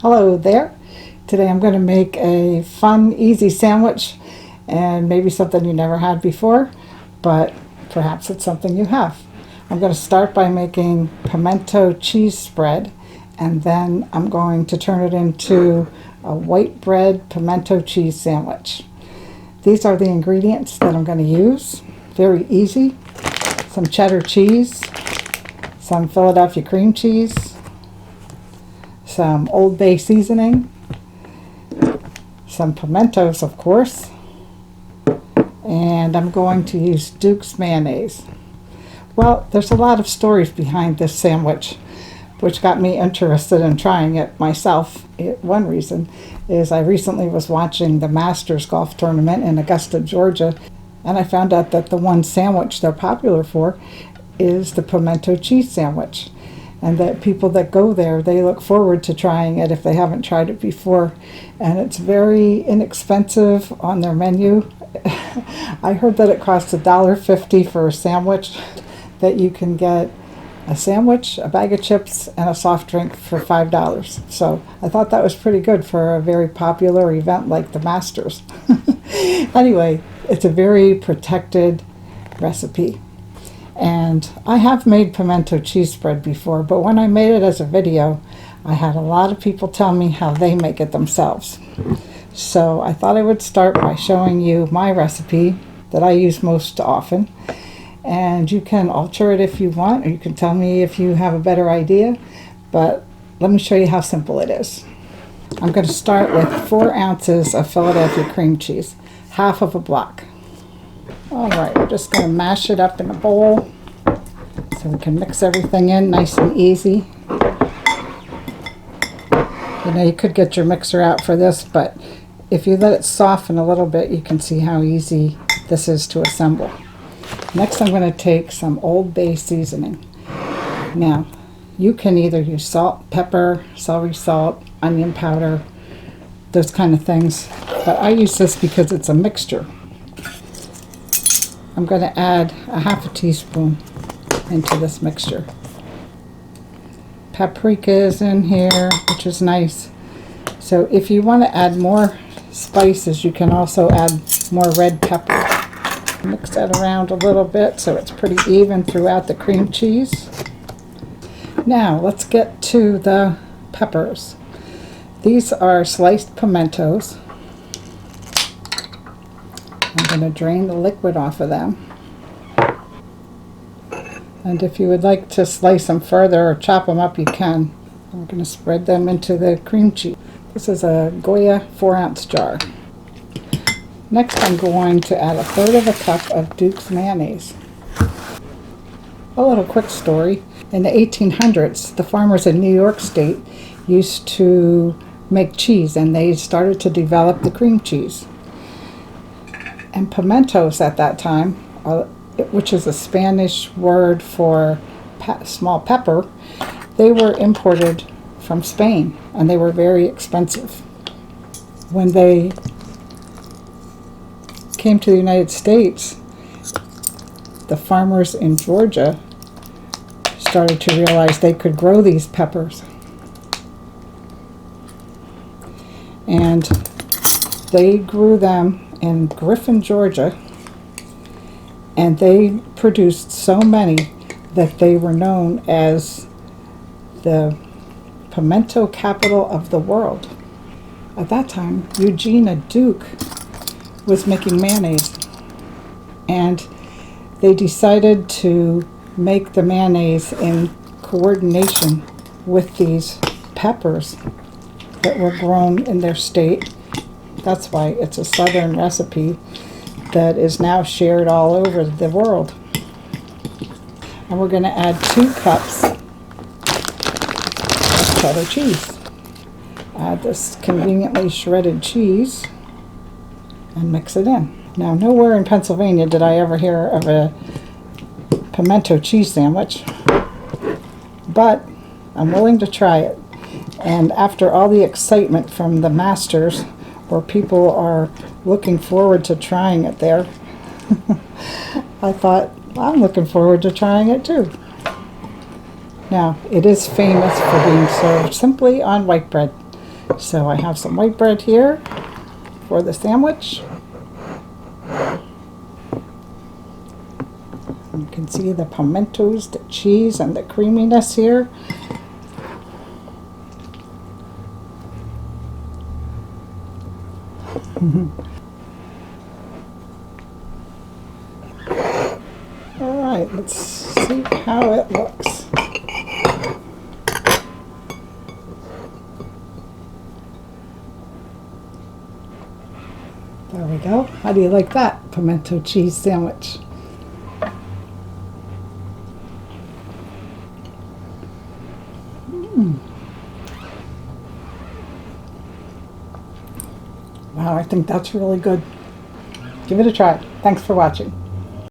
Hello there. Today I'm going to make a fun, easy sandwich, and maybe something you never had before, but perhaps it's something you have. I'm going to start by making pimento cheese spread, and then I'm going to turn it into a white bread pimento cheese sandwich. These are the ingredients that I'm going to use. Very easy. Some cheddar cheese, some Philadelphia cream cheese, some Old Bay seasoning, some pimentos, of course, and I'm going to use Duke's mayonnaise. Well, there's a lot of stories behind this sandwich, which got me interested in trying it myself. One reason is I recently was watching the Masters golf tournament in Augusta, Georgia, and I found out that the one sandwich they're popular for is the pimento cheese sandwich, and that people that go there, they look forward to trying it if they haven't tried it before, and it's very inexpensive on their menu. I heard that it costs $1.50 for a sandwich, that you can get a sandwich, a bag of chips, and a soft drink for $5. So I thought that was pretty good for a very popular event like the Masters. Anyway, it's a very protected recipe. And I have made pimento cheese spread before, but when I made it as a video, I had a lot of people tell me how they make it themselves. So I thought I would start by showing you my recipe that I use most often. And you can alter it if you want, or you can tell me if you have a better idea. But let me show you how simple it is. I'm going to start with 4 ounces of Philadelphia cream cheese, half of a block. All right, we're just going to mash it up in a bowl so we can mix everything in nice and easy. You know, you could get your mixer out for this, but if you let it soften a little bit, you can see how easy this is to assemble. Next, I'm going to take some Old Bay seasoning. Now, you can either use salt, pepper, celery salt, onion powder, those kind of things, but I use this because it's a mixture. I'm going to add a half a teaspoon into this mixture. Paprika is in here, which is nice. So if you want to add more spices, you can also add more red pepper. Mix that around a little bit so it's pretty even throughout the cream cheese. Now let's get to the peppers. These are sliced pimentos. I'm going to drain the liquid off of them. And if you would like to slice them further or chop them up, you can. I'm going to spread them into the cream cheese. This is a Goya 4-ounce jar. Next, I'm going to add 1/3 cup of Duke's mayonnaise. A little quick story. In the 1800s, the farmers in New York State used to make cheese, and they started to develop the cream cheese. And pimentos at that time, which is a Spanish word for small pepper, they were imported from Spain, and they were very expensive. When they came to the United States, the farmers in Georgia started to realize they could grow these peppers. And they grew them in Griffin, Georgia, and they produced so many that they were known as the pimento capital of the world. At that time, Eugenia Duke was making mayonnaise, and they decided to make the mayonnaise in coordination with these peppers that were grown in their state. That's why it's a southern recipe that is now shared all over the world. And we're going to add 2 cups of cheddar cheese. Add this conveniently shredded cheese and mix it in. Now, nowhere in Pennsylvania did I ever hear of a pimento cheese sandwich, but I'm willing to try it. And after all the excitement from the Masters, where people are looking forward to trying it there, I thought, I'm looking forward to trying it too. Now, it is famous for being served simply on white bread. So I have some white bread here for the sandwich. You can see the pimentos, the cheese, and the creaminess here. All right, let's see how it looks. There we go. How do you like that pimento cheese sandwich? Wow, I think that's really good. Give it a try. Thanks for watching.